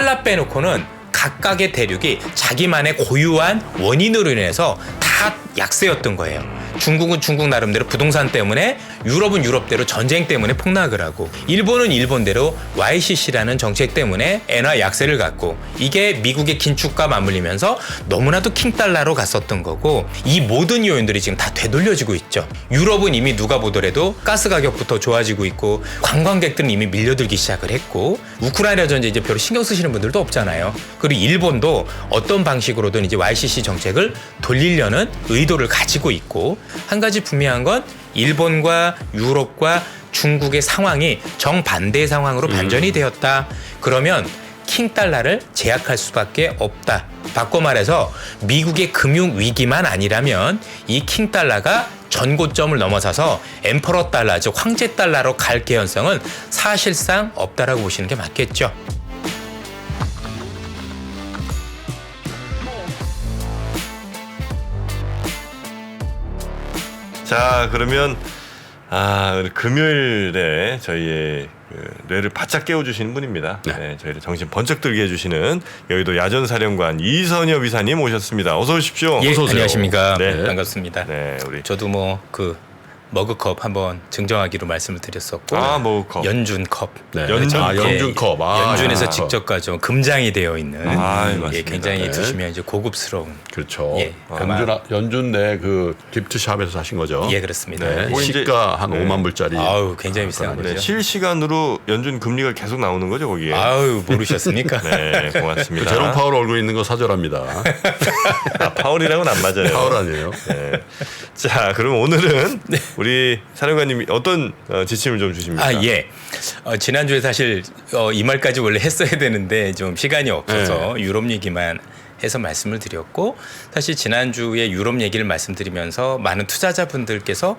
달러 빼놓고는 각각의 대륙이 자기만의 고유한 원인으로 인해서 다 약세였던 거예요. 중국은 중국 나름대로 부동산 때문에, 유럽은 유럽대로 전쟁 때문에 폭락을 하고, 일본은 일본대로 YCC라는 정책 때문에 엔화 약세를 갖고, 이게 미국의 긴축과 맞물리면서 너무나도 킹달러로 갔었던 거고, 이 모든 요인들이 지금 다 되돌려지고 있죠. 유럽은 이미 누가 보더라도 가스 가격부터 좋아지고 있고, 관광객들은 이미 밀려들기 시작을 했고, 우크라이나 전쟁 이제 별로 신경 쓰시는 분들도 없잖아요. 그리고 일본도 어떤 방식으로든 이제 YCC 정책을 돌리려는 의도를 가지고 있고, 한 가지 분명한 건 일본과 유럽과 중국의 상황이 정반대의 상황으로 반전이 되었다. 그러면 킹달러를 제약할 수밖에 없다. 바꿔 말해서 미국의 금융 위기만 아니라면 이 킹달러가 전고점을 넘어서서 엠퍼러 달러, 즉 황제 달러로 갈 개연성은 사실상 없다라고 보시는 게 맞겠죠. 자, 그러면 오늘 금요일에 저희의 뇌를 바짝 깨워주시는 분입니다. 네, 저희를 정신 번쩍 들게 해주시는 여의도 야전사령관 이선엽 이사님 모셨습니다. 어서 오십시오. 예, 어서 오세요. 안녕하십니까. 네. 반갑습니다. 네, 우리 저도 머그컵 한번 증정하기로 말씀을 드렸었고, 머그컵. 연준컵. 네. 연준컵. 연준에서 직접 가져 금장이 되어 있는 맞습니다. 굉장히 네. 드시면 이제 고급스러운. 그렇죠. 예, 아마 연준 내 그 기프트샵에서 사신 거죠. 예, 그렇습니다. 네. 뭐 이제- 시가 한 5만 불짜리. 아우, 굉장히 비싼 네, 거죠. 실시간으로 연준 금리가 계속 나오는 거죠, 거기에. 아유, 모르셨습니까? 네, 그 고맙습니다. 제롬 파월 얼굴 있는 거 사절합니다. 파월이랑은 안 맞아요. 파월 아니에요. 네. 자, 그럼 오늘은 우리 사령관님이 어떤 지침을 좀 주십니까? 예. 지난주에 사실 이 말까지 원래 했어야 되는데 좀 시간이 없어서 유럽 얘기만 해서 말씀을 드렸고, 사실 지난주에 유럽 얘기를 말씀드리면서 많은 투자자분들께서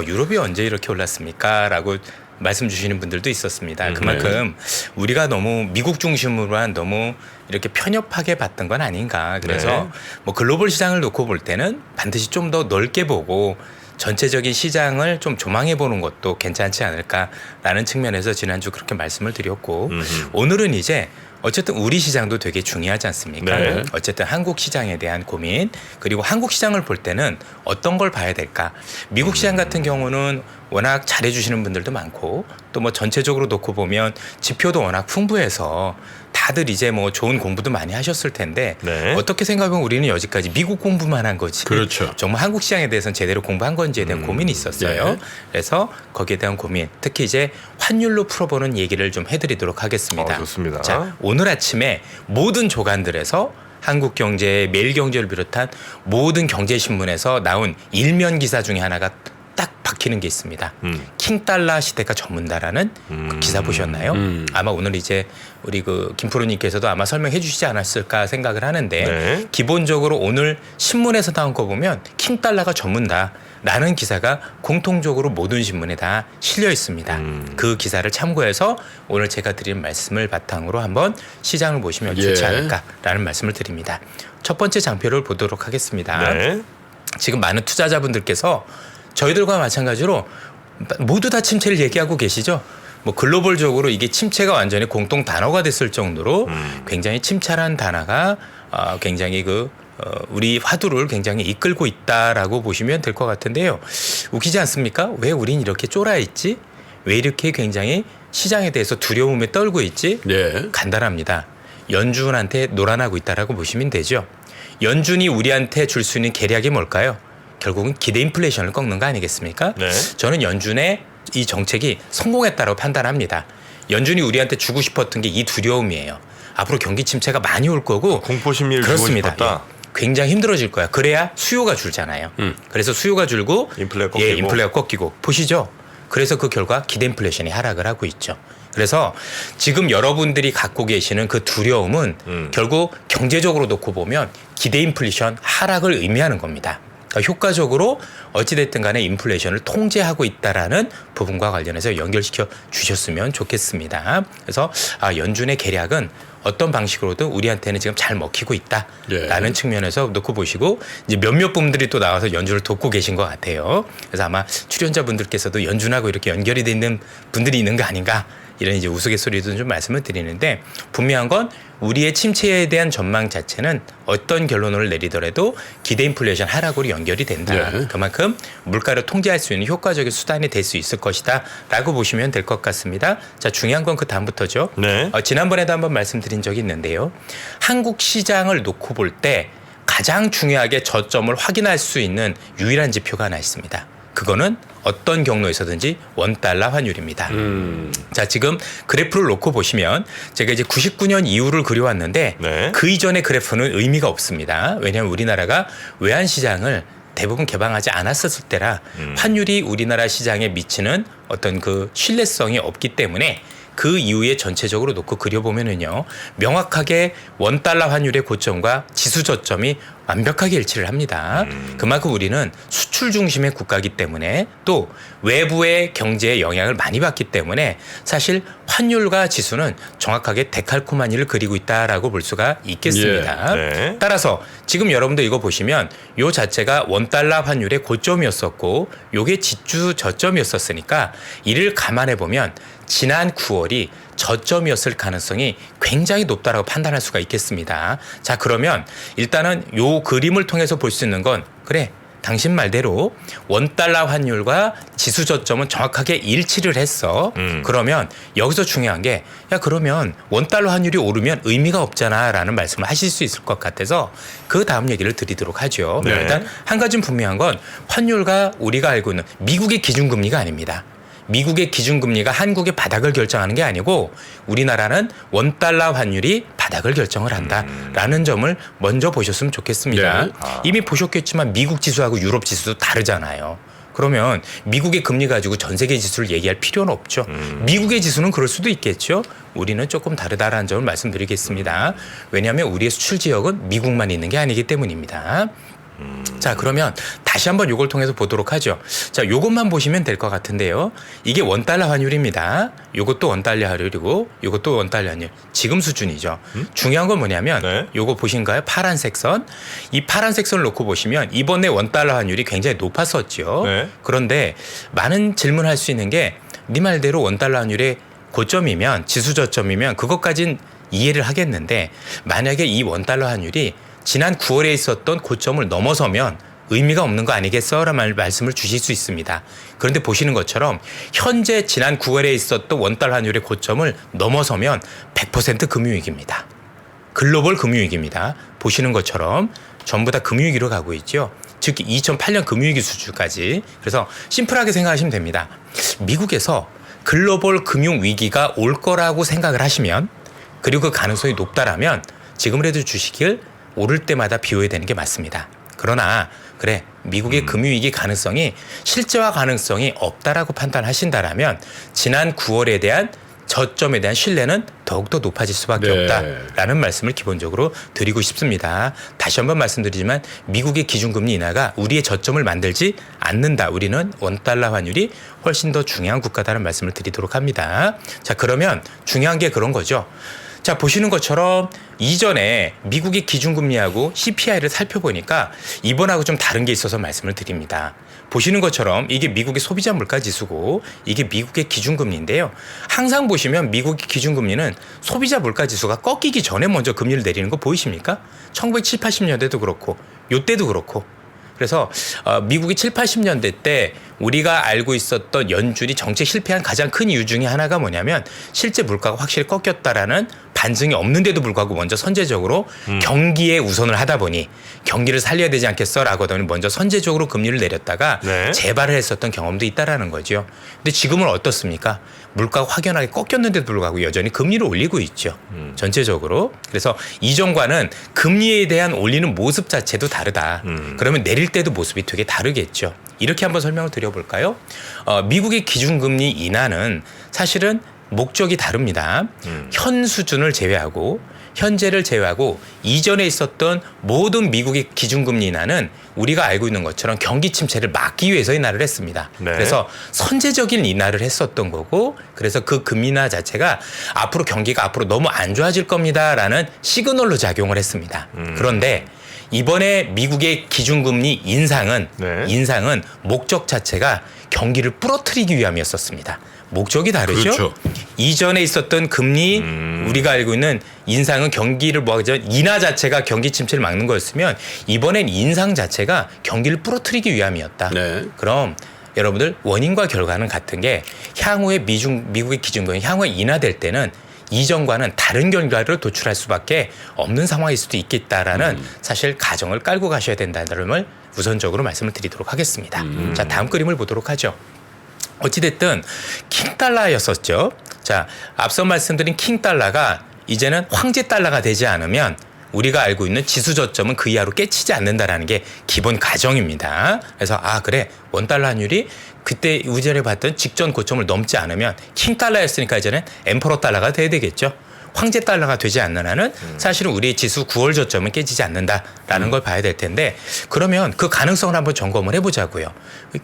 유럽이 언제 이렇게 올랐습니까? 라고 말씀 주시는 분들도 있었습니다. 그만큼 우리가 너무 미국 중심으로 한 너무 이렇게 편협하게 봤던 건 아닌가. 그래서 뭐 글로벌 시장을 놓고 볼 때는 반드시 좀 더 넓게 보고 전체적인 시장을 좀 조망해 보는 것도 괜찮지 않을까라는 측면에서 지난주 그렇게 말씀을 드렸고, 오늘은 이제 어쨌든 우리 시장도 되게 중요하지 않습니까? 네. 어쨌든 한국 시장에 대한 고민, 그리고 한국 시장을 볼 때는 어떤 걸 봐야 될까? 미국 시장 같은 경우는 워낙 잘해주시는 분들도 많고, 또 뭐 전체적으로 놓고 보면 지표도 워낙 풍부해서 다들 이제 뭐 좋은 공부도 많이 하셨을 텐데, 네. 어떻게 생각하면 우리는 여지까지 미국 공부만 한 거지, 그렇죠. 정말 한국 시장에 대해서는 제대로 공부한 건지에 대한 고민이 있었어요. 네. 그래서 거기에 대한 고민, 특히 이제 환율로 풀어보는 얘기를 좀 해드리도록 하겠습니다. 좋습니다. 자, 오늘 아침에 모든 조간들에서 한국경제, 매일경제를 비롯한 모든 경제신문에서 나온 일면 기사 중에 하나가 딱 박히는 게 있습니다. 킹달러 시대가 전문다라는 그 기사 보셨나요? 아마 오늘 이제 우리 그 김프로님께서도 아마 설명해 주시지 않았을까 생각을 하는데, 네. 기본적으로 오늘 신문에서 나온 거 보면 킹달러가 전문다라는 기사가 공통적으로 모든 신문에 다 실려 있습니다. 그 기사를 참고해서 오늘 제가 드린 말씀을 바탕으로 한번 시장을 보시면 좋지 예. 않을까라는 말씀을 드립니다. 첫 번째 장표를 보도록 하겠습니다. 네. 지금 많은 투자자분들께서 저희들과 마찬가지로 모두 다 침체를 얘기하고 계시죠. 뭐 글로벌적으로 이게 침체가 완전히 공통 단어가 됐을 정도로 굉장히 침체란 단어가 굉장히 우리 화두를 굉장히 이끌고 있다라고 보시면 될 것 같은데요. 웃기지 않습니까? 왜 우린 이렇게 쫄아 있지? 왜 이렇게 굉장히 시장에 대해서 두려움에 떨고 있지? 예. 간단합니다. 연준한테 노란하고 있다라고 보시면 되죠. 연준이 우리한테 줄 수 있는 계략이 뭘까요? 결국은 기대 인플레이션을 꺾는 거 아니겠습니까? 네. 저는 연준의 이 정책이 성공했다고 판단합니다. 연준이 우리한테 주고 싶었던 게 이 두려움이에요. 앞으로 경기 침체가 많이 올 거고, 공포 심리를 주고 그렇습니다. 싶었다. 예. 굉장히 힘들어질 거야. 그래야 수요가 줄잖아요. 그래서 수요가 줄고 인플레가 꺾이고. 인플레가 꺾이고 보시죠. 그래서 그 결과 기대 인플레이션이 하락을 하고 있죠. 그래서 지금 여러분들이 갖고 계시는 그 두려움은 결국 경제적으로 놓고 보면 기대 인플레이션 하락을 의미하는 겁니다. 그러니까 효과적으로 어찌됐든 간에 인플레이션을 통제하고 있다라는 부분과 관련해서 연결시켜 주셨으면 좋겠습니다. 그래서 연준의 계략은 어떤 방식으로든 우리한테는 지금 잘 먹히고 있다라는 예. 측면에서 놓고 보시고, 이제 몇몇 분들이 또 나와서 연준을 돕고 계신 것 같아요. 그래서 아마 출연자분들께서도 연준하고 이렇게 연결이 돼 있는 분들이 있는 거 아닌가, 이런 이제 우스갯소리도 좀 말씀을 드리는데 분명한 건 우리의 침체에 대한 전망 자체는 어떤 결론을 내리더라도 기대 인플레이션 하락으로 연결이 된다. 네. 그만큼 물가를 통제할 수 있는 효과적인 수단이 될 수 있을 것이다 라고 보시면 될 것 같습니다. 자, 중요한 건 그 다음부터죠. 네. 지난번에도 한번 말씀드린 적이 있는데요. 한국 시장을 놓고 볼 때 가장 중요하게 저점을 확인할 수 있는 유일한 지표가 하나 있습니다. 그거는 어떤 경로에서든지 원달러 환율입니다. 자, 지금 그래프를 놓고 보시면 제가 이제 99년 이후를 그려왔는데 네. 그 이전의 그래프는 의미가 없습니다. 왜냐하면 우리나라가 외환 시장을 대부분 개방하지 않았었을 때라 환율이 우리나라 시장에 미치는 어떤 그 신뢰성이 없기 때문에 그 이후에 전체적으로 놓고 그려보면은요, 명확하게 원달러 환율의 고점과 지수 저점이 완벽하게 일치를 합니다. 그만큼 우리는 수출 중심의 국가이기 때문에 또 외부의 경제에 영향을 많이 받기 때문에 사실 환율과 지수는 정확하게 데칼코마니를 그리고 있다라고 볼 수가 있겠습니다. 예, 네. 따라서 지금 여러분들 이거 보시면 요 자체가 원달러 환율의 고점이었었고 요게 지수 저점이었었으니까 이를 감안해 보면 지난 9월이 저점이었을 가능성이 굉장히 높다라고 판단할 수가 있겠습니다. 자, 그러면 일단은 요 그림을 통해서 볼 수 있는 건 그래, 당신 말대로 원달러 환율과 지수 저점은 정확하게 일치를 했어. 그러면 여기서 중요한 게 야, 그러면 원달러 환율이 오르면 의미가 없잖아 라는 말씀을 하실 수 있을 것 같아서 그 다음 얘기를 드리도록 하죠. 네. 일단 한 가지는 분명한 건 환율과 우리가 알고 있는 미국의 기준금리가 아닙니다. 미국의 기준금리가 한국의 바닥을 결정하는 게 아니고 우리나라는 원달러 환율이 바닥을 결정을 한다라는 점을 먼저 보셨으면 좋겠습니다. 네. 이미 보셨겠지만 미국 지수하고 유럽 지수도 다르잖아요. 그러면 미국의 금리 가지고 전 세계 지수를 얘기할 필요는 없죠. 미국의 지수는 그럴 수도 있겠죠. 우리는 조금 다르다라는 점을 말씀드리겠습니다. 왜냐하면 우리의 수출 지역은 미국만 있는 게 아니기 때문입니다. 자, 그러면 다시 한번 이걸 통해서 보도록 하죠. 자, 요것만 보시면 될 것 같은데요. 이게 원달러 환율입니다. 요것도 원달러 환율이고 요것도 원달러 환율. 지금 수준이죠. 중요한 건 뭐냐면 네. 요거 보신가요? 파란색 선. 이 파란색 선을 놓고 보시면 이번에 원달러 환율이 굉장히 높았었죠. 네. 그런데 많은 질문할 수 있는 게 네 말대로 원달러 환율의 고점이면 지수 저점이면 그것까진 이해를 하겠는데 만약에 이 원달러 환율이 지난 9월에 있었던 고점을 넘어서면 의미가 없는 거 아니겠어? 라는 말씀을 주실 수 있습니다. 그런데 보시는 것처럼 현재 지난 9월에 있었던 원달러 환율의 고점을 넘어서면 100% 금융위기입니다. 글로벌 금융위기입니다. 보시는 것처럼 전부 다 금융위기로 가고 있죠. 즉 2008년 금융위기 수준까지. 그래서 심플하게 생각하시면 됩니다. 미국에서 글로벌 금융위기가 올 거라고 생각을 하시면 그리고 그 가능성이 높다라면 지금이라도 주식을 오를 때마다 비워야 되는 게 맞습니다. 그러나 그래, 미국의 금융위기 가능성이 실제화 가능성이 없다라고 판단하신다라면 지난 9월에 대한 저점에 대한 신뢰는 더욱더 높아질 수밖에 네. 없다라는 말씀을 기본적으로 드리고 싶습니다. 다시 한번 말씀드리지만 미국의 기준금리 인하가 우리의 저점을 만들지 않는다. 우리는 원달러 환율이 훨씬 더 중요한 국가다라는 말씀을 드리도록 합니다. 자, 그러면 중요한 게 그런 거죠. 자, 보시는 것처럼 이전에 미국의 기준금리하고 CPI를 살펴보니까 이번하고 좀 다른 게 있어서 말씀을 드립니다. 보시는 것처럼 이게 미국의 소비자 물가 지수고 이게 미국의 기준금리인데요. 항상 보시면 미국의 기준금리는 소비자 물가 지수가 꺾이기 전에 먼저 금리를 내리는 거 보이십니까? 1970, 80년대도 그렇고 요때도 그렇고. 그래서 미국이 7, 80년대 때 우리가 알고 있었던 연준이 정책 실패한 가장 큰 이유 중에 하나가 뭐냐면 실제 물가가 확실히 꺾였다라는 반증이 없는데도 불구하고 먼저 선제적으로 경기에 우선을 하다 보니 경기를 살려야 되지 않겠어라고 하더니 먼저 선제적으로 금리를 내렸다가 네. 재발을 했었던 경험도 있다라는 거죠. 근데 지금은 어떻습니까? 물가가 확연하게 꺾였는데도 불구하고 여전히 금리를 올리고 있죠. 전체적으로. 그래서 이전과는 금리에 대한 올리는 모습 자체도 다르다. 그러면 내릴 때도 모습이 되게 다르겠죠. 이렇게 한번 설명을 드려볼까요? 미국의 기준금리 인하는 사실은 목적이 다릅니다. 현 수준을 제외하고 현재를 제외하고 이전에 있었던 모든 미국의 기준금리 인하는 우리가 알고 있는 것처럼 경기 침체를 막기 위해서 인하를 했습니다. 네. 그래서 선제적인 인하를 했었던 거고 그래서 그 금리 인하 자체가 앞으로 경기가 앞으로 너무 안 좋아질 겁니다라는 시그널로 작용을 했습니다. 그런데 이번에 미국의 기준금리 인상은 네. 목적 자체가 경기를 부러뜨리기 위함이었었습니다. 목적이 다르죠. 그렇죠. 이전에 있었던 금리 우리가 알고 있는 인상은 경기를 뭐하죠? 인하 자체가 경기 침체를 막는 거였으면 이번엔 인상 자체가 경기를 부러뜨리기 위함이었다. 네. 그럼 여러분들 원인과 결과는 같은 게 향후에 미국의 기준금리 향후에 인하될 때는 이전과는 다른 결과를 도출할 수밖에 없는 상황일 수도 있겠다라는 사실 가정을 깔고 가셔야 된다는 점을 우선적으로 말씀을 드리도록 하겠습니다. 자, 다음 그림을 보도록 하죠. 어찌됐든 킹달러였었죠. 자, 앞서 말씀드린 킹달러가 이제는 황제달러가 되지 않으면 우리가 알고 있는 지수 저점은 그 이하로 깨치지 않는다라는 게 기본 가정입니다. 그래서 그래 원달러 환율이 그때 우전에 봤던 직전 고점을 넘지 않으면 킹달러였으니까 이제는 엠퍼러 달러가 돼야 되겠죠. 황제 달러가 되지 않는 한은 사실은 우리 지수 9월 저점은 깨지지 않는다라는 걸 봐야 될 텐데 그러면 그 가능성을 한번 점검을 해보자고요.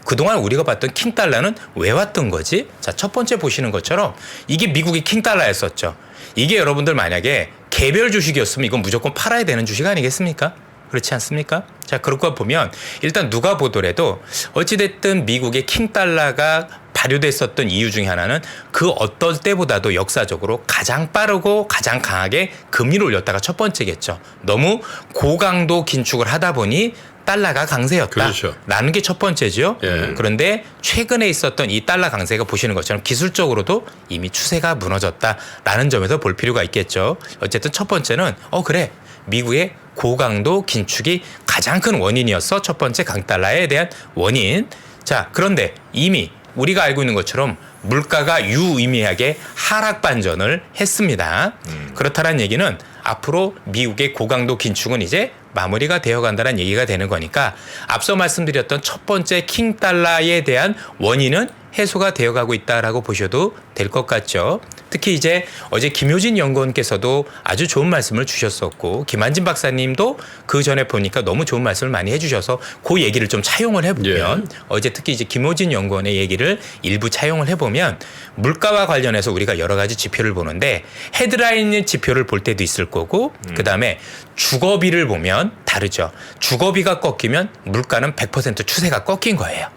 그동안 우리가 봤던 킹달러는 왜 왔던 거지? 자, 첫 번째 보시는 것처럼 이게 미국의 킹달러였었죠. 이게 여러분들 만약에 개별 주식이었으면 이건 무조건 팔아야 되는 주식 아니겠습니까? 그렇지 않습니까? 자, 그런 거 보면 일단 누가 보더라도 어찌됐든 미국의 킹달러가 발효됐었던 이유 중에 하나는 그 어떤 때보다도 역사적으로 가장 빠르고 가장 강하게 금리를 올렸다가 첫 번째겠죠. 너무 고강도 긴축을 하다 보니 달러가 강세였다. 그렇죠. 라는 게 첫 번째죠. 예. 그런데 최근에 있었던 이 달러 강세가 보시는 것처럼 기술적으로도 이미 추세가 무너졌다라는 점에서 볼 필요가 있겠죠. 어쨌든 첫 번째는 그래. 미국의 고강도 긴축이 가장 큰 원인이었어. 첫 번째 강달러에 대한 원인. 자, 그런데 이미 우리가 알고 있는 것처럼 물가가 유의미하게 하락 반전을 했습니다. 그렇다는 얘기는 앞으로 미국의 고강도 긴축은 이제 마무리가 되어간다는 얘기가 되는 거니까 앞서 말씀드렸던 첫 번째 킹달러에 대한 원인은 해소가 되어가고 있다라고 보셔도 될 것 같죠. 특히 이제 어제 김효진 연구원께서도 아주 좋은 말씀을 주셨었고 김한진 박사님도 그 전에 보니까 너무 좋은 말씀을 많이 해주셔서 그 얘기를 좀 차용을 해보면 어제 특히 이제 김효진 연구원의 얘기를 일부 차용을 해보면 물가와 관련해서 우리가 여러 가지 지표를 보는데 헤드라인 지표를 볼 때도 있을 거고 그다음에 주거비를 보면 다르죠. 주거비가 꺾이면 물가는 100% 추세가 꺾인 거예요.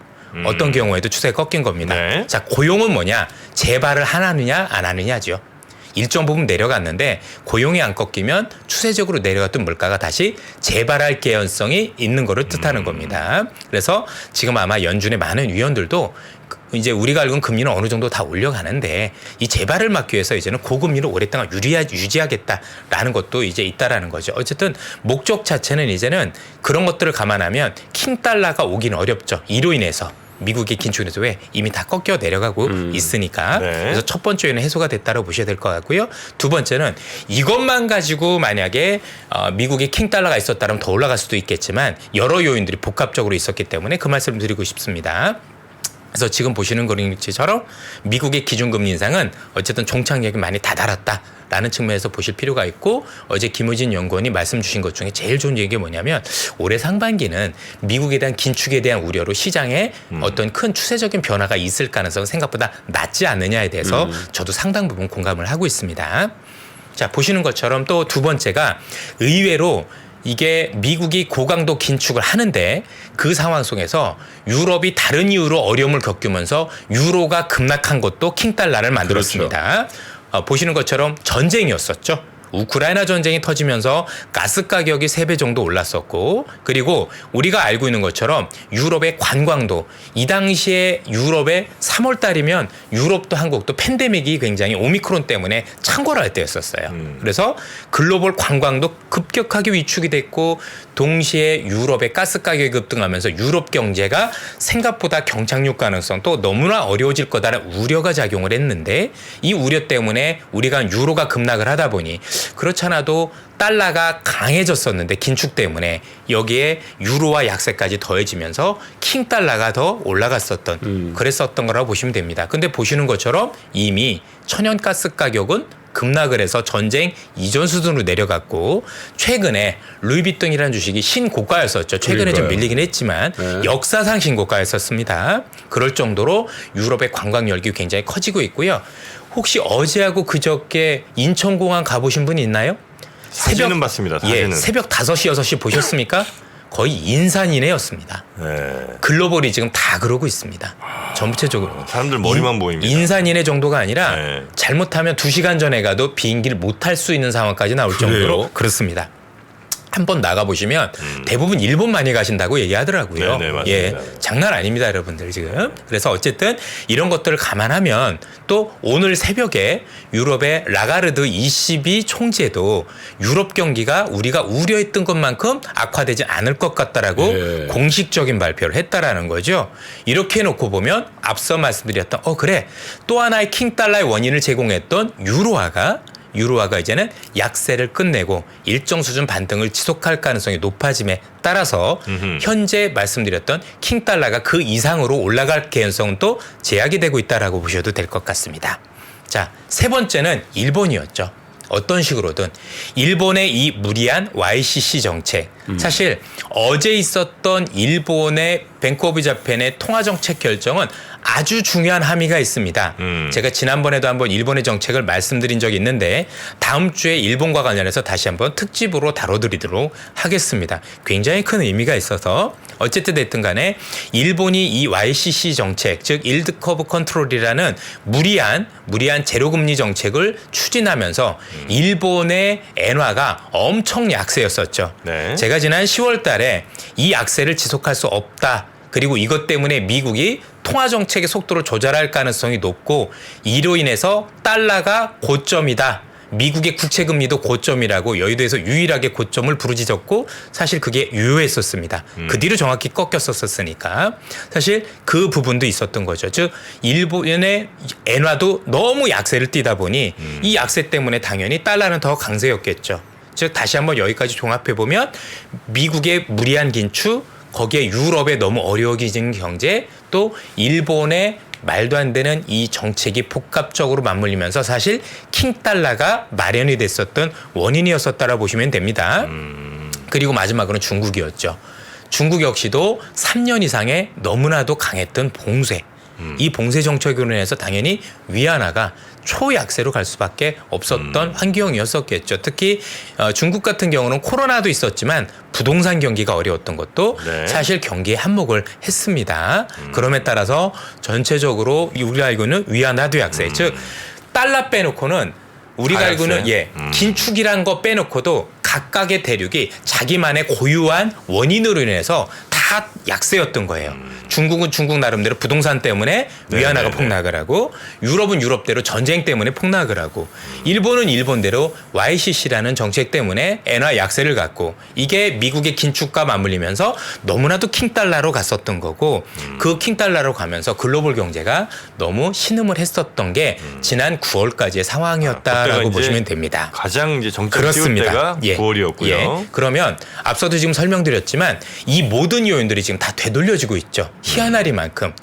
어떤 경우에도 추세가 꺾인 겁니다. 네. 자, 고용은 뭐냐? 재발을 하느냐 안 하느냐죠. 일정 부분 내려갔는데 고용이 안 꺾이면 추세적으로 내려갔던 물가가 다시 재발할 개연성이 있는 거를 뜻하는 겁니다. 그래서 지금 아마 연준의 많은 위원들도 이제 우리가 알고 있는 금리는 어느 정도 다 올려가는데 이 재발을 막기 위해서 이제는 고금리를 오랫동안 유지하겠다라는 것도 이제 있다라는 거죠. 어쨌든 목적 자체는 이제는 그런 것들을 감안하면 킹달러가 오긴 어렵죠. 이로 인해서 미국의 긴축에서 왜 이미 다 꺾여 내려가고 있으니까. 네. 그래서 첫 번째 요인은 해소가 됐다고 보셔야 될 것 같고요. 두 번째는 이것만 가지고 만약에 미국의 킹달러가 있었다면 더 올라갈 수도 있겠지만 여러 요인들이 복합적으로 있었기 때문에 그 말씀을 드리고 싶습니다. 그래서 지금 보시는 그림처럼 미국의 기준금리 인상은 어쨌든 종착역이 많이 다다랐다라는 측면에서 보실 필요가 있고 어제 김우진 연구원이 말씀 주신 것 중에 제일 좋은 얘기가 뭐냐면 올해 상반기는 미국에 대한 긴축에 대한 우려로 시장에 어떤 큰 추세적인 변화가 있을 가능성은 생각보다 낮지 않느냐에 대해서 저도 상당 부분 공감을 하고 있습니다. 자, 보시는 것처럼 또 두 번째가 의외로 이게 미국이 고강도 긴축을 하는데 그 상황 속에서 유럽이 다른 이유로 어려움을 겪으면서 유로가 급락한 것도 킹달러를 만들었습니다. 보시는 것처럼 전쟁이었었죠. 우크라이나 전쟁이 터지면서 가스 가격이 3배 정도 올랐었고 그리고 우리가 알고 있는 것처럼 유럽의 관광도 이 당시에 유럽의 3월 달이면 유럽도 한국도 팬데믹이 굉장히 오미크론 때문에 창궐할 때였었어요. 그래서 글로벌 관광도 급격하게 위축이 됐고 동시에 유럽의 가스 가격이 급등하면서 유럽 경제가 생각보다 경착륙 가능성 또 너무나 어려워질 거다라는 우려가 작용을 했는데 이 우려 때문에 우리가 유로가 급락을 하다 보니 그렇잖아도 달러가 강해졌었는데 긴축 때문에 여기에 유로와 약세까지 더해지면서 킹달러가 더 올라갔었던 그랬었던 거라고 보시면 됩니다. 근데 보시는 것처럼 이미 천연가스 가격은 급락을 해서 전쟁 이전 수준으로 내려갔고 최근에 루이비통이라는 주식이 신고가였었죠. 최근에 좀 밀리긴 했지만 역사상 신고가였었습니다. 그럴 정도로 유럽의 관광 열기 굉장히 커지고 있고요. 혹시 어제하고 그저께 인천공항 가보신 분이 있나요? 사진은 봤습니다. 사진은. 새벽 5시, 6시 보셨습니까? 거의 인산인해였습니다. 네. 글로벌이 지금 다 그러고 있습니다. 전체적으로. 사람들 머리만 보입니다. 인산인해 정도가 아니라 네. 잘못하면 2시간 전에 가도 비행기를 못 탈 수 있는 상황까지 나올 그래요? 정도로 그렇습니다. 한번 나가보시면 대부분 일본 많이 가신다고 얘기하더라고요. 네네, 맞습니다. 예, 장난 아닙니다, 여러분들 지금. 그래서 어쨌든 이런 것들을 감안하면 또 오늘 새벽에 유럽의 라가르드 ECB 총재도 유럽 경기가 우리가 우려했던 것만큼 악화되지 않을 것 같다라고 예. 공식적인 발표를 했다라는 거죠. 이렇게 해놓고 보면 앞서 말씀드렸던 그래 또 하나의 킹달러의 원인을 제공했던 유로화가 이제는 약세를 끝내고 일정 수준 반등을 지속할 가능성이 높아짐에 따라서 현재 말씀드렸던 킹달러가 그 이상으로 올라갈 개연성은 또 제약이 되고 있다라고 보셔도 될 것 같습니다. 자, 세 번째는 일본이었죠. 어떤 식으로든 일본의 이 무리한 YCC 정책, 사실 어제 있었던 일본의 뱅크 오브 자펜의 통화 정책 결정은 아주 중요한 함의가 있습니다. 제가 지난번에도 한번 일본의 정책을 말씀드린 적이 있는데 다음 주에 일본과 관련해서 다시 한번 특집으로 다뤄드리도록 하겠습니다. 굉장히 큰 의미가 있어서 어쨌든 됐든 간에 일본이 이 YCC 정책, 즉 일드 커브 컨트롤이라는 무리한 제로금리 정책을 추진하면서 일본의 엔화가 엄청 약세였었죠. 네. 제가 지난 10월 달에 이 약세를 지속할 수 없다. 그리고 이것 때문에 미국이 통화 정책의 속도를 조절할 가능성이 높고 이로 인해서 달러가 고점이다. 미국의 국채금리도 고점이라고 여의도에서 유일하게 고점을 부르짖었고 사실 그게 유효했었습니다. 그 뒤로 정확히 꺾였었으니까 사실 그 부분도 있었던 거죠. 즉 일본의 엔화도 너무 약세를 띠다 보니 이 약세 때문에 당연히 달러는 더 강세였겠죠. 즉 다시 한번 여기까지 종합해보면 미국의 무리한 긴축, 거기에 유럽의 너무 어려워진 경제, 또 일본의 말도 안 되는 이 정책이 복합적으로 맞물리면서 사실 킹달러가 마련이 됐었던 원인이었었다라고 보시면 됩니다. 그리고 마지막으로는 중국이었죠. 중국 역시도 3년 이상의 너무나도 강했던 봉쇄. 이 봉쇄 정책으로 인해서 당연히 위안화가 초약세로 갈 수밖에 없었던 환경이었었겠죠. 특히 중국 같은 경우는 코로나도 있었지만 부동산 경기가 어려웠던 것도 네. 사실 경기에 한몫을 했습니다. 그럼에 따라서 전체적으로 우리가 알고 있는 위안화도 약세, 즉 달러 빼놓고는 우리가 알고 있는 긴축이란 거 빼놓고도 각각의 대륙이 자기만의 고유한 원인으로 인해서 다 약세였던 거예요. 중국은 중국 나름대로 부동산 때문에 위안화가 폭락을 하고 유럽은 유럽대로 전쟁 때문에 폭락을 하고 일본은 일본대로 YCC라는 정책 때문에 엔화 약세를 갖고 이게 미국의 긴축과 맞물리면서 너무나도 킹달러로 갔었던 거고 그 킹달러로 가면서 글로벌 경제가 너무 신음을 했었던 게 지난 9월까지의 상황이었다라고 보시면 됩니다. 가장 이제 정책 띄울 때가 9월이었고요. 그러면 앞서도 지금 설명드렸지만 이 모든 요인들이 지금 다 되돌려지고 있죠. 희한하리만큼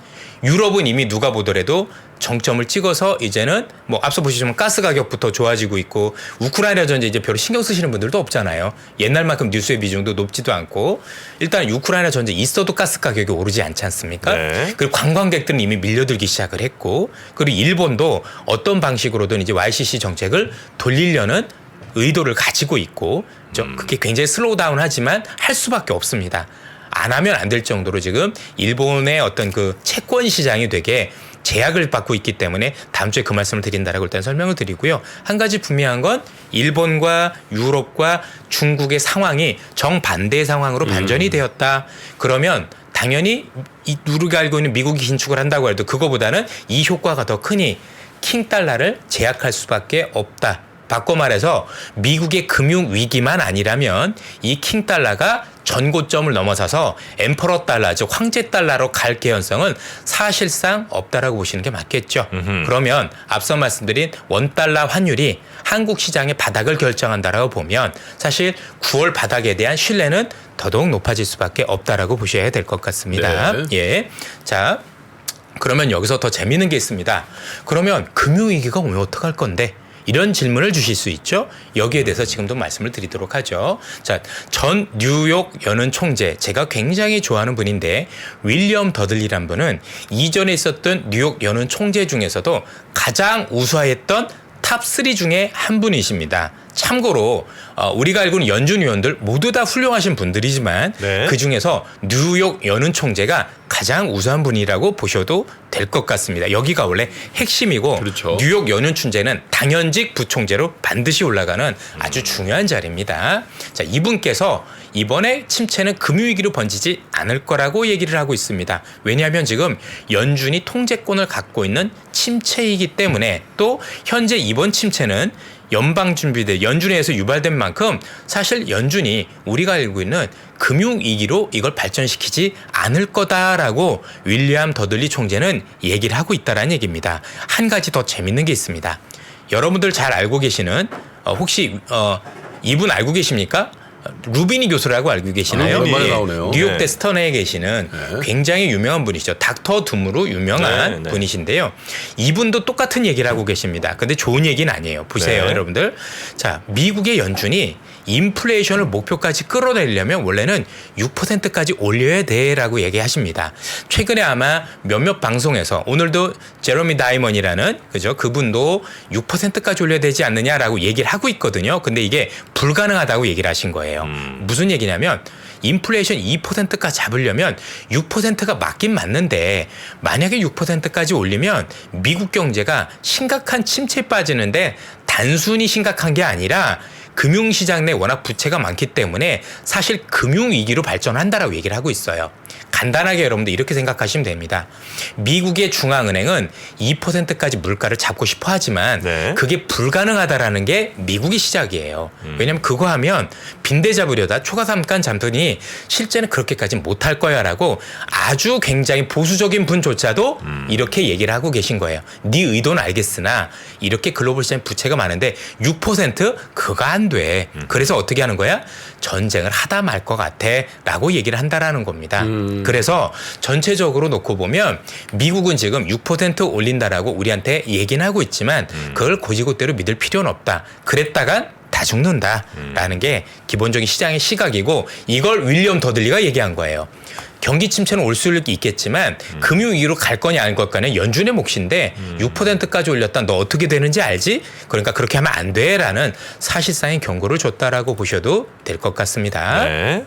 유럽은 이미 누가 보더라도 정점을 찍어서 이제는 뭐 앞서 보시지만 가스 가격부터 좋아지고 있고 우크라이나 전쟁 이제 별로 신경 쓰시는 분들도 없잖아요. 옛날만큼 뉴스의 비중도 높지도 않고 일단 우크라이나 전쟁 있어도 가스 가격이 오르지 않지 않습니까? 네. 그리고 관광객들은 이미 밀려들기 시작을 했고 그리고 일본도 어떤 방식으로든 이제 YCC 정책을 돌리려는 의도를 가지고 있고 그게 굉장히 슬로우다운 하지만 할 수밖에 없습니다. 안 하면 안 될 정도로 지금 일본의 어떤 그 채권 시장이 되게 제약을 받고 있기 때문에 다음 주에 그 말씀을 드린다라고 일단 설명을 드리고요. 한 가지 분명한 건 일본과 유럽과 중국의 상황이 정반대의 상황으로 반전이 되었다. 그러면 당연히 우리가 알고 있는 미국이 긴축을 한다고 해도 그거보다는 이 효과가 더 크니 킹달러를 제약할 수밖에 없다. 바꿔 말해서 미국의 금융 위기만 아니라면 이 킹달러가 전고점을 넘어서서 엠퍼러 달러, 즉 황제 달러로 갈 개연성은 사실상 없다라고 보시는 게 맞겠죠. 그러면 앞서 말씀드린 원달러 환율이 한국 시장의 바닥을 결정한다라고 보면 사실 9월 바닥에 대한 신뢰는 더더욱 높아질 수밖에 없다라고 보셔야 될 것 같습니다. 네. 예, 자. 그러면 여기서 더 재미있는 게 있습니다. 그러면 금융위기가 오면 어떡할 건데? 이런 질문을 주실 수 있죠. 여기에 대해서 지금도 말씀을 드리도록 하죠. 자, 전 뉴욕 연은 총재, 제가 굉장히 좋아하는 분인데 윌리엄 더들리란 분은 이전에 있었던 뉴욕 연은 총재 중에서도 가장 우수했던 탑3 중에 한 분이십니다. 참고로 우리가 알고 있는 연준 위원들 모두 다 훌륭하신 분들이지만 네. 그중에서 뉴욕 연은 총재가 가장 우수한 분이라고 보셔도 될 것 같습니다. 여기가 원래 핵심이고 그렇죠. 뉴욕 연은 총재는 당연직 부총재로 반드시 올라가는 아주 중요한 자리입니다. 자, 이분께서 이번에 침체는 금융위기로 번지지 않을 거라고 얘기를 하고 있습니다. 왜냐하면 지금 연준이 통제권을 갖고 있는 침체이기 때문에 또 현재 이번 침체는 연방준비대 연준에서 유발된 만큼 사실 연준이 우리가 알고 있는 금융위기로 이걸 발전시키지 않을 거다라고 윌리엄 더들리 총재는 얘기를 하고 있다는 얘기입니다. 한 가지 더 재밌는 게 있습니다. 여러분들 잘 알고 계시는 혹시 이분 알고 계십니까? 루비니 교수라고 알고 계시나요? 오랜만에 나오네요. 뉴욕대 네. 스턴에 계시는 네. 굉장히 유명한 분이시죠. 닥터 둠으로 유명한 네, 네. 분이신데요. 이분도 똑같은 얘기를 하고 계십니다. 근데 좋은 얘기는 아니에요. 보세요, 네. 여러분들. 자, 미국의 연준이 인플레이션을 목표까지 끌어내려면 원래는 6%까지 올려야 돼라고 얘기하십니다. 최근에 아마 몇몇 방송에서 오늘도 제러미 다이먼이라는 그죠? 그분도 6%까지 올려야 되지 않느냐라고 얘기를 하고 있거든요. 근데 이게 불가능하다고 얘기를 하신 거예요. 무슨 얘기냐면 인플레이션 2%까지 잡으려면 6%가 맞긴 맞는데 만약에 6%까지 올리면 미국 경제가 심각한 침체에 빠지는데 단순히 심각한 게 아니라 금융시장 내 워낙 부채가 많기 때문에 사실 금융위기로 발전한다라고 얘기를 하고 있어요. 간단하게 여러분들 이렇게 생각하시면 됩니다. 미국의 중앙은행은 2%까지 물가를 잡고 싶어 하지만 네. 그게 불가능하다라는 게 미국의 시작이에요. 왜냐하면 그거 하면 빈대 잡으려다 초가삼간 잡더니 실제는 그렇게까지는 못할 거야라고 아주 굉장히 보수적인 분조차도 이렇게 얘기를 하고 계신 거예요. 네 의도는 알겠으나 이렇게 글로벌 시장 부채가 많은데 6% 그거 안 돼. 그래서 어떻게 하는 거야? 전쟁을 하다 말 것 같아 라고 얘기를 한다라는 겁니다. 그래서 전체적으로 놓고 보면 미국은 지금 6% 올린다라고 우리한테 얘기는 하고 있지만 그걸 고지고대로 믿을 필요는 없다. 그랬다간 다 죽는다라는 게 기본적인 시장의 시각이고 이걸 윌리엄 더들리가 얘기한 거예요. 경기 침체는 올 수 있겠지만 금융위기로 갈 거냐 안 갈 거냐는 연준의 몫인데 6%까지 올렸다 너 어떻게 되는지 알지? 그러니까 그렇게 하면 안 돼라는 사실상의 경고를 줬다라고 보셔도 될 것 같습니다. 네.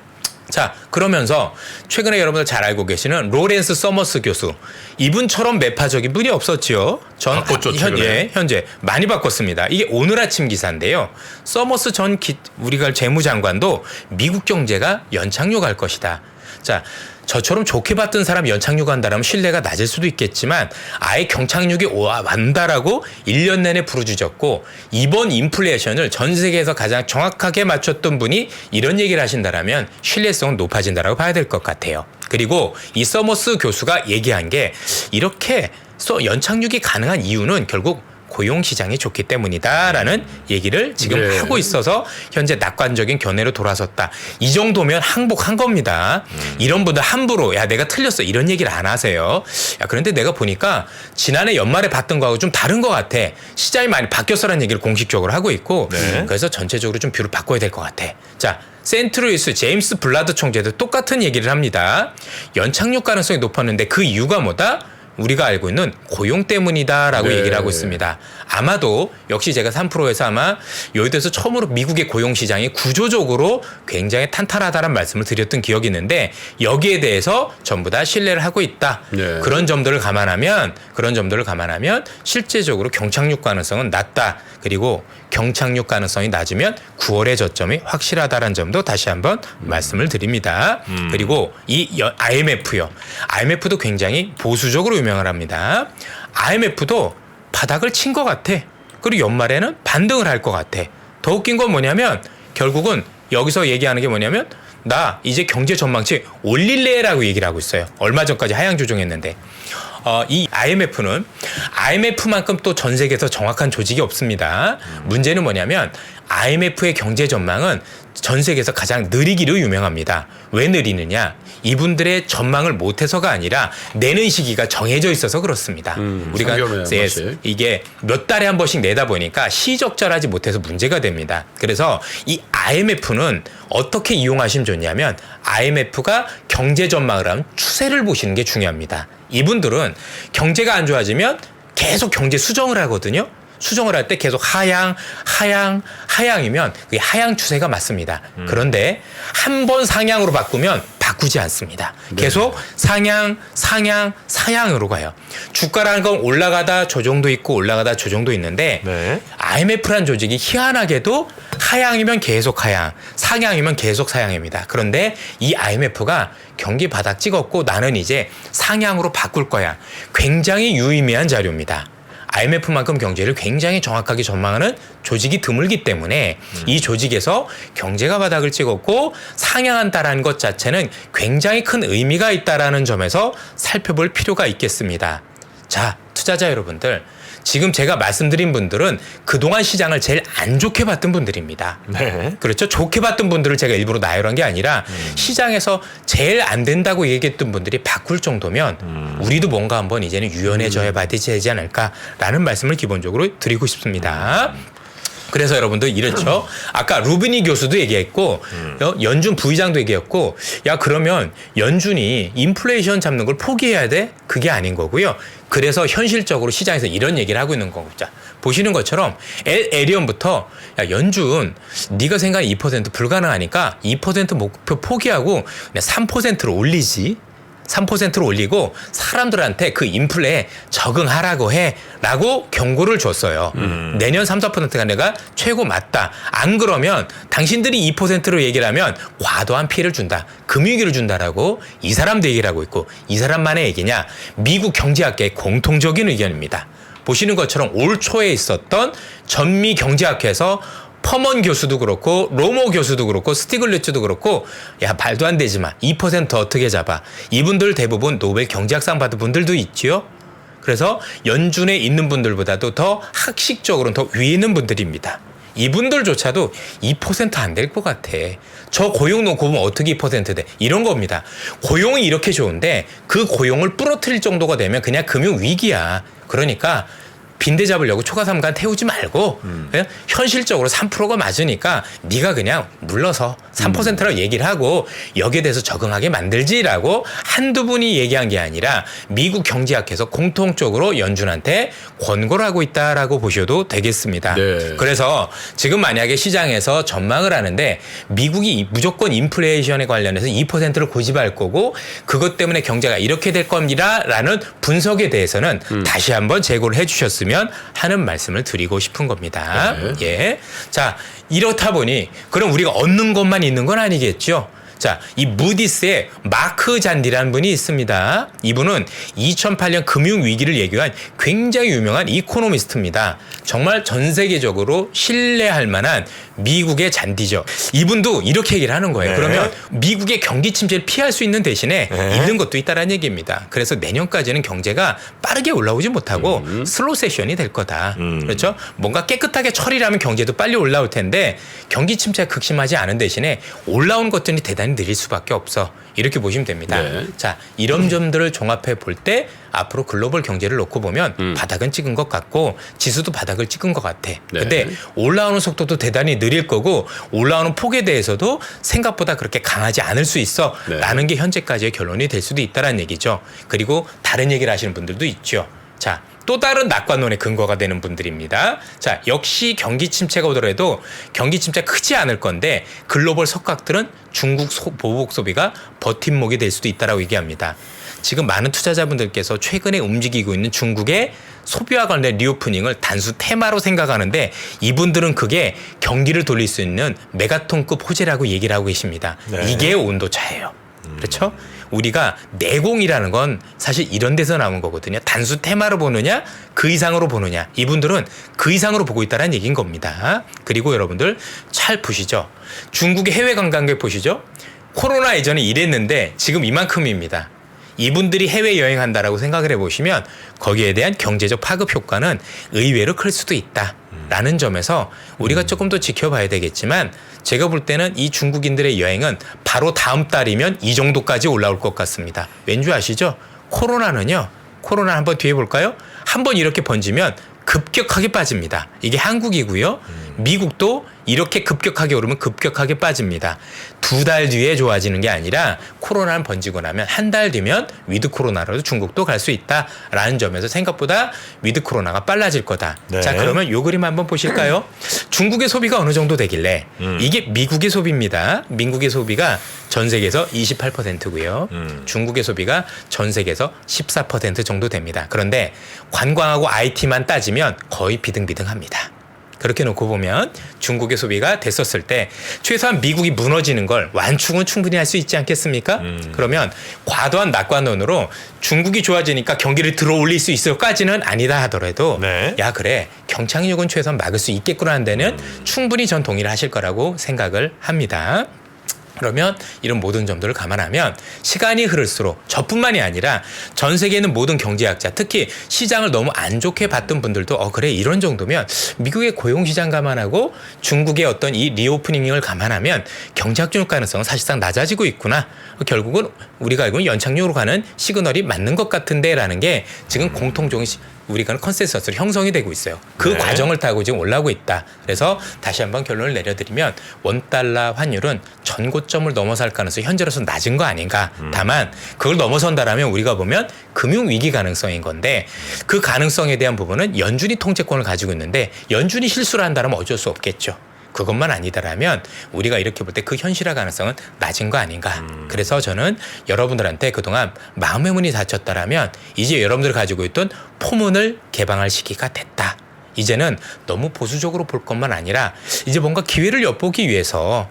자, 그러면서 최근에 여러분들 잘 알고 계시는 로렌스 서머스 교수. 이분처럼 매파적인 분이 없었지요. 바꿨죠, 최근에. 현재 많이 바꿨습니다. 이게 오늘 아침 기사인데요. 서머스 전 우리가 재무장관도 미국 경제가 연착륙 할 것이다. 자, 저처럼 좋게 봤던 사람 연착륙 한다라면 신뢰가 낮을 수도 있겠지만 아예 경착륙이 완다라고 1년 내내 부르짖었고 이번 인플레이션을 전 세계에서 가장 정확하게 맞췄던 분이 이런 얘기를 하신다라면 신뢰성은 높아진다라고 봐야 될 것 같아요. 그리고 이 서머스 교수가 얘기한 게 이렇게 연착륙이 가능한 이유는 결국 고용시장이 좋기 때문이다라는 얘기를 지금 네. 하고 있어서 현재 낙관적인 견해로 돌아섰다. 이 정도면 항복한 겁니다. 이런 분들 함부로 야 내가 틀렸어 이런 얘기를 안 하세요. 야 그런데 내가 보니까 지난해 연말에 봤던 거하고 좀 다른 것 같아. 시장이 많이 바뀌었어라는 얘기를 공식적으로 하고 있고 네. 그래서 전체적으로 좀 뷰를 바꿔야 될 것 같아. 자. 센트루이스 제임스 블라드 총재도 똑같은 얘기를 합니다. 연착륙 가능성이 높았는데 그 이유가 뭐다? 우리가 알고 있는 고용 때문이다라고 네. 얘기를 하고 있습니다. 아마도 역시 제가 3%에서 아마 여의도에서 처음으로 미국의 고용 시장이 구조적으로 굉장히 탄탄하다는 말씀을 드렸던 기억이 있는데 여기에 대해서 전부 다 신뢰를 하고 있다. 네. 그런 점들을 감안하면 실제적으로 경착륙 가능성은 낮다. 그리고 경착륙 가능성이 낮으면 9월의 저점이 확실하다는 점도 다시 한번 말씀을 드립니다. 그리고 이 IMF요. IMF도 굉장히 보수적으로 유명을 합니다. IMF도 바닥을 친 것 같아. 그리고 연말에는 반등을 할 것 같아. 더 웃긴 건 뭐냐면 결국은 여기서 얘기하는 게 뭐냐면 나 이제 경제 전망치 올릴래라고 얘기를 하고 있어요. 얼마 전까지 하향 조정했는데. 이 IMF는 IMF만큼 또 전 세계에서 정확한 조직이 없습니다. 문제는 뭐냐면 IMF의 경제 전망은 전 세계에서 가장 느리기로 유명합니다. 왜 느리느냐? 이분들의 전망을 못해서가 아니라 내는 시기가 정해져 있어서 그렇습니다. 우리가 3개월에 한 번씩. 이게 몇 달에 한 번씩 내다 보니까 시적절하지 못해서 문제가 됩니다. 그래서 이 IMF는 어떻게 이용하시면 좋냐면 IMF가 경제 전망을 하면 추세를 보시는 게 중요합니다. 이분들은 경제가 안 좋아지면 계속 경제 수정을 하거든요. 수정을 할 때 계속 하향이면 그게 하향 추세가 맞습니다. 그런데 한 번 상향으로 바꾸면 바꾸지 않습니다. 계속 상향으로 가요. 주가라는 건 올라가다 조정도 있고 올라가다 조정도 있는데 네. IMF라는 조직이 희한하게도 하향이면 계속 하향, 상향이면 계속 상향입니다. 그런데 이 IMF가 경기 바닥 찍었고 나는 이제 상향으로 바꿀 거야. 굉장히 유의미한 자료입니다. IMF만큼 경제를 굉장히 정확하게 전망하는 조직이 드물기 때문에 이 조직에서 경제가 바닥을 찍었고 상향한다라는 것 자체는 굉장히 큰 의미가 있다라는 점에서 살펴볼 필요가 있겠습니다. 자, 투자자 여러분들, 지금 제가 말씀드린 분들은 그동안 시장을 제일 안 좋게 봤던 분들입니다. 네. 그렇죠. 좋게 봤던 분들을 제가 일부러 나열한 게 아니라 시장에서 제일 안 된다고 얘기했던 분들이 바꿀 정도면 우리도 뭔가 한번 이제는 유연해져야 되지 않을까라는 말씀을 기본적으로 드리고 싶습니다. 그래서 여러분들 이렇죠. 아까 루비니 교수도 얘기했고 연준 부의장도 얘기했고 야 그러면 연준이 인플레이션 잡는 걸 포기해야 돼? 그게 아닌 거고요. 그래서 현실적으로 시장에서 이런 얘기를 하고 있는 거고. 자, 보시는 것처럼 에리언부터 야 연준 네가 생각한 2% 불가능하니까 2% 목표 포기하고 그냥 3%로 올리지. 3%로 올리고 사람들한테 그 인플레에 적응하라고 해라고 경고를 줬어요. 내년 3, 4%가 내가 최고 맞다. 안 그러면 당신들이 2%로 얘기를 하면 과도한 피해를 준다. 금융위기를 준다라고 이 사람도 얘기를 하고 있고 이 사람만의 얘기냐. 미국 경제학계의 공통적인 의견입니다. 보시는 것처럼 올 초에 있었던 전미 경제학회에서 퍼먼 교수도 그렇고 로모 교수도 그렇고 스티글리츠도 그렇고 야 말도 안 되지만 2% 어떻게 잡아. 이분들 대부분 노벨 경제학상 받은 분들도 있지요. 그래서 연준에 있는 분들보다도 더 학식적으로는 더 위에 있는 분들입니다. 이분들조차도 2% 안 될 것 같아. 저 고용 놓고 보면 어떻게 2% 돼? 이런 겁니다. 고용이 이렇게 좋은데 그 고용을 부러뜨릴 정도가 되면 그냥 금융위기야. 그러니까 빈대 잡으려고 초과삼간 태우지 말고 그냥 현실적으로 3%가 맞으니까 네가 그냥 물러서 3%라고 얘기를 하고 여기에 대해서 적응하게 만들지라고 한두 분이 얘기한 게 아니라 미국 경제학에서 공통적으로 연준한테 권고를 하고 있다라고 보셔도 되겠습니다. 네. 그래서 지금 만약에 시장에서 전망을 하는데 미국이 무조건 인플레이션에 관련해서 2%를 고집할 거고 그것 때문에 경제가 이렇게 될 겁니다라는 분석에 대해서는 다시 한번 제고를 해주셨으면 하는 말씀을 드리고 싶은 겁니다. 네. 예. 자, 이렇다 보니 그럼 우리가 얻는 것만 있는 건 아니겠죠. 자, 이 무디스의 마크 잔디라는 분이 있습니다. 이분은 2008년 금융위기를 예견한 굉장히 유명한 이코노미스트입니다. 정말 전 세계적으로 신뢰할 만한 미국의 잔디죠. 이분도 이렇게 얘기를 하는 거예요. 네. 그러면 미국의 경기 침체를 피할 수 있는 대신에 네. 있는 것도 있다라는 얘기입니다. 그래서 내년까지는 경제가 빠르게 올라오지 못하고 슬로우 세션이 될 거다. 그렇죠? 뭔가 깨끗하게 처리를 하면 경제도 빨리 올라올 텐데 경기 침체가 극심하지 않은 대신에 올라온 것들이 대단히 느릴 수밖에 없어. 이렇게 보시면 됩니다. 네. 자, 이런 점들을 종합해 볼 때 앞으로 글로벌 경제를 놓고 보면 바닥은 찍은 것 같고 지수도 바닥을 찍은 것 같아. 근데 올라오는 속도도 대단히 느릴 거고 올라오는 폭에 대해서도 생각보다 그렇게 강하지 않을 수 있어. 네. 라는 게 현재까지의 결론이 될 수도 있다는 얘기죠. 그리고 다른 얘기를 하시는 분들도 있죠. 자, 또 다른 낙관론의 근거가 되는 분들입니다. 자, 역시 경기 침체가 오더라도 경기 침체 크지 않을 건데 글로벌 석각들은 중국 보복 소비가 버팀목이 될 수도 있다라고 얘기합니다. 지금 많은 투자자분들께서 최근에 움직이고 있는 중국의 소비와 관련 리오프닝을 단수 테마로 생각하는데 이분들은 그게 경기를 돌릴 수 있는 메가톤급 호재라고 얘기를 하고 계십니다. 네. 이게 온도차예요. 그렇죠? 우리가 내공이라는 건 사실 이런 데서 나온 거거든요. 단수 테마로 보느냐 그 이상으로 보느냐 이분들은 그 이상으로 보고 있다는 얘기인 겁니다. 그리고 여러분들 잘 보시죠. 중국의 해외 관광객 보시죠. 코로나 이전에 이랬는데 지금 이만큼입니다. 이분들이 해외여행한다라고 생각을 해보시면 거기에 대한 경제적 파급 효과는 의외로 클 수도 있다라는 점에서 우리가 조금 더 지켜봐야 되겠지만 제가 볼 때는 이 중국인들의 여행은 바로 다음 달이면 이 정도까지 올라올 것 같습니다. 왠지 아시죠? 코로나는요. 코로나 한번 뒤에 볼까요? 한번 이렇게 번지면 급격하게 빠집니다. 이게 한국이고요. 미국도 이렇게 급격하게 오르면 급격하게 빠집니다. 2달 뒤에 좋아지는 게 아니라 코로나는 번지고 나면 한 달 뒤면 위드 코로나로도 중국도 갈 수 있다라는 점에서 생각보다 위드 코로나가 빨라질 거다. 네. 자, 그러면 요 그림 한번 보실까요? 중국의 소비가 어느 정도 되길래 이게 미국의 소비입니다. 미국의 소비가 전 세계에서 28%고요. 중국의 소비가 전 세계에서 14% 정도 됩니다. 그런데 관광하고 IT만 따지면 거의 비등비등합니다. 그렇게 놓고 보면 중국의 소비가 됐었을 때 최소한 미국이 무너지는 걸 완충은 충분히 할 수 있지 않겠습니까? 그러면 과도한 낙관론으로 중국이 좋아지니까 경기를 들어올릴 수 있을까지는 아니다 하더라도 네. 야 그래 경착륙은 최소한 막을 수 있겠구나 하는 데는 충분히 전 동의를 하실 거라고 생각을 합니다. 그러면 이런 모든 점들을 감안하면 시간이 흐를수록 저뿐만이 아니라 전 세계에 있는 모든 경제학자 특히 시장을 너무 안 좋게 봤던 분들도 그래 이런 정도면 미국의 고용시장 감안하고 중국의 어떤 이 리오프닝을 감안하면 경제 확증 가능성은 사실상 낮아지고 있구나. 결국은 우리가 알고 있는 연착륙으로 가는 시그널이 맞는 것 같은데 라는 게 지금 공통적인 우리가 컨센서스로 형성이 되고 있어요. 그 네. 과정을 타고 지금 올라오고 있다. 그래서 다시 한번 결론을 내려드리면 원달러 환율은 전고점을 넘어설 가능성이 현재로서 낮은 거 아닌가. 다만 그걸 넘어선다라면 우리가 보면 금융위기 가능성인 건데 그 가능성에 대한 부분은 연준이 통제권을 가지고 있는데 연준이 실수를 한다면 어쩔 수 없겠죠. 그것만 아니다라면 우리가 이렇게 볼 때 그 현실화 가능성은 낮은 거 아닌가. 그래서 저는 여러분들한테 그동안 마음의 문이 닫혔다라면 이제 여러분들 가지고 있던 포문을 개방할 시기가 됐다. 이제는 너무 보수적으로 볼 것만 아니라 이제 뭔가 기회를 엿보기 위해서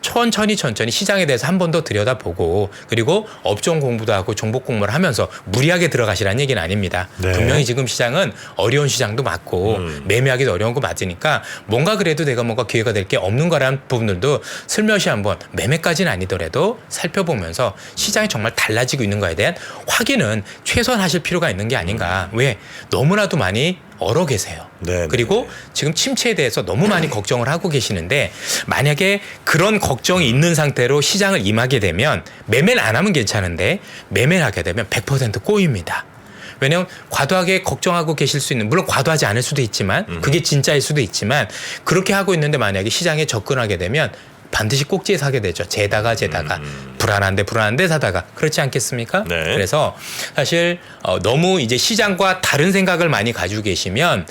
천천히 시장에 대해서 한 번 더 들여다보고 그리고 업종 공부도 하고 정보 공부를 하면서 무리하게 들어가시라는 얘기는 아닙니다. 네. 분명히 지금 시장은 어려운 시장도 맞고 매매하기도 어려운 거 맞으니까 뭔가 그래도 내가 뭔가 기회가 될 게 없는 거라는 부분들도 슬며시 한번 매매까지는 아니더라도 살펴보면서 시장이 정말 달라지고 있는 거에 대한 확인은 최소한 하실 필요가 있는 게 아닌가. 왜? 너무나도 많이 얼어 계세요. 네, 그리고 지금 침체에 대해서 너무 많이 걱정을 하고 계시는데 만약에 그런 걱정이 있는 상태로 시장을 임하게 되면 매매를 안 하면 괜찮은데 매매를 하게 되면 100% 꼬입니다. 왜냐하면 과도하게 걱정하고 계실 수 있는 물론 과도하지 않을 수도 있지만 그게 진짜일 수도 있지만 그렇게 하고 있는데 만약에 시장에 접근하게 되면 반드시 꼭지에 사게 되죠. 재다가 불안한데 사다가 그렇지 않겠습니까? 네. 그래서 사실 너무 이제 시장과 다른 생각을 많이 가지고 계시면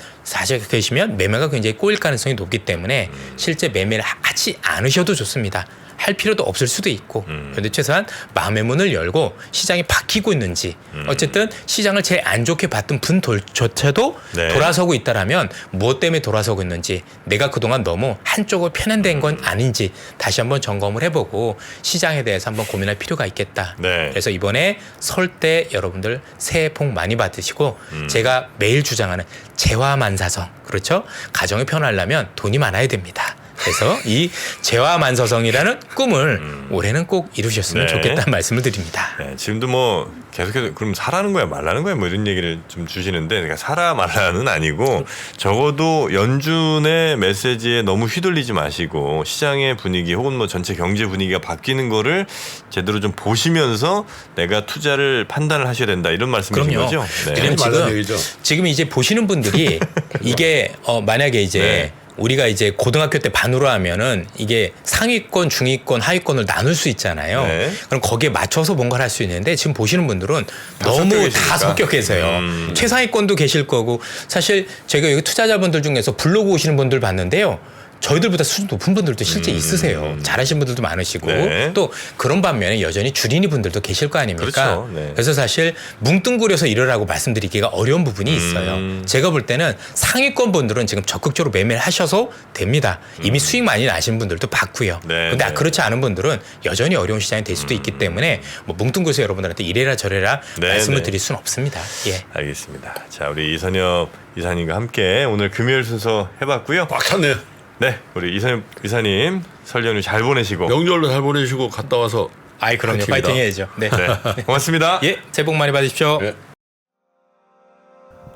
매매가 굉장히 꼬일 가능성이 높기 때문에 실제 매매를 하지 않으셔도 좋습니다. 할 필요도 없을 수도 있고 그런데 최소한 마음의 문을 열고 시장이 바뀌고 있는지 어쨌든 시장을 제일 안 좋게 봤던 분조차도 네. 돌아서고 있다라면 무엇 때문에 돌아서고 있는지 내가 그동안 너무 한쪽으로 편향된 건 아닌지 다시 한번 점검을 해보고 시장에 대해서 한번 고민할 필요가 있겠다. 네. 그래서 이번에 설 때 여러분들 새해 복 많이 받으시고 제가 매일 주장하는 재화만사성 그렇죠? 가정이 편하려면 돈이 많아야 됩니다. 그래서 이 재화만사성이라는 꿈을 올해는 꼭 이루셨으면 네. 좋겠다는 말씀을 드립니다. 네, 지금도 뭐 계속해서 그럼 사라는 거야 말라는 거야 뭐 이런 얘기를 좀 주시는데 그러니까 사라 말라는 아니고 적어도 연준의 메시지에 너무 휘둘리지 마시고 시장의 분위기 혹은 뭐 전체 경제 분위기가 바뀌는 거를 제대로 좀 보시면서 내가 투자를 판단을 하셔야 된다 이런 말씀이신 그럼요. 거죠? 그럼 말라는 얘기죠. 지금 이제 보시는 분들이 이게 만약에 이제 네. 우리가 이제 고등학교 때 반으로 하면은 이게 상위권, 중위권, 하위권을 나눌 수 있잖아요. 네. 그럼 거기에 맞춰서 뭔가를 할 수 있는데 지금 보시는 분들은 다 너무 섞여 다 계시니까. 섞여 계세요. 최상위권도 계실 거고 사실 제가 여기 투자자분들 중에서 블로그 오시는 분들 봤는데요. 저희들보다 수준 높은 분들도 실제 있으세요. 잘하신 분들도 많으시고 네. 또 그런 반면에 여전히 줄이니 분들도 계실 거 아닙니까? 그렇죠. 네. 그래서 사실 뭉뚱그려서 이러라고 말씀드리기가 어려운 부분이 있어요. 제가 볼 때는 상위권 분들은 지금 적극적으로 매매를 하셔서 됩니다. 이미 수익 많이 나신 분들도 봤고요. 네, 근데 네. 그렇지 않은 분들은 여전히 어려운 시장이 될 수도 있기 때문에 뭐 뭉뚱그려서 여러분들한테 이래라 저래라 네, 말씀을 네. 드릴 수는 없습니다. 예. 알겠습니다. 자 우리 이선엽 이사님과 함께 오늘 금요일 순서 해봤고요. 꽉 찼네요. 네, 우리 이선엽 이사님 설 연휴 잘 보내시고 명절로 잘 보내시고 갔다 와서 아이 그럼요. 파이팅이다. 파이팅 해야죠. 네. 네, 고맙습니다. 예, 새해 복 많이 받으십시오. 예.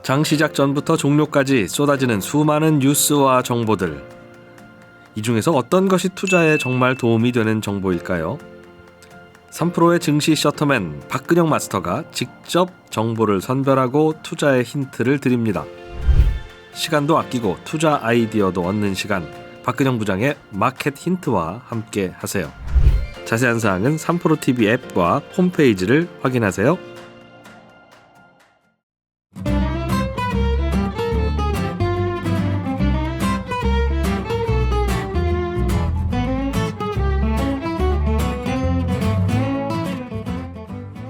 장 시작 전부터 종료까지 쏟아지는 수많은 뉴스와 정보들. 이 중에서 어떤 것이 투자에 정말 도움이 되는 정보일까요? 3프로의 증시 셔터맨 박근영 마스터가 직접 정보를 선별하고 투자의 힌트를 드립니다. 시간도 아끼고 투자 아이디어도 얻는 시간, 박근영 부장의 마켓 힌트와 함께 하세요. 자세한 사항은 3프로TV 앱과 홈페이지를 확인하세요.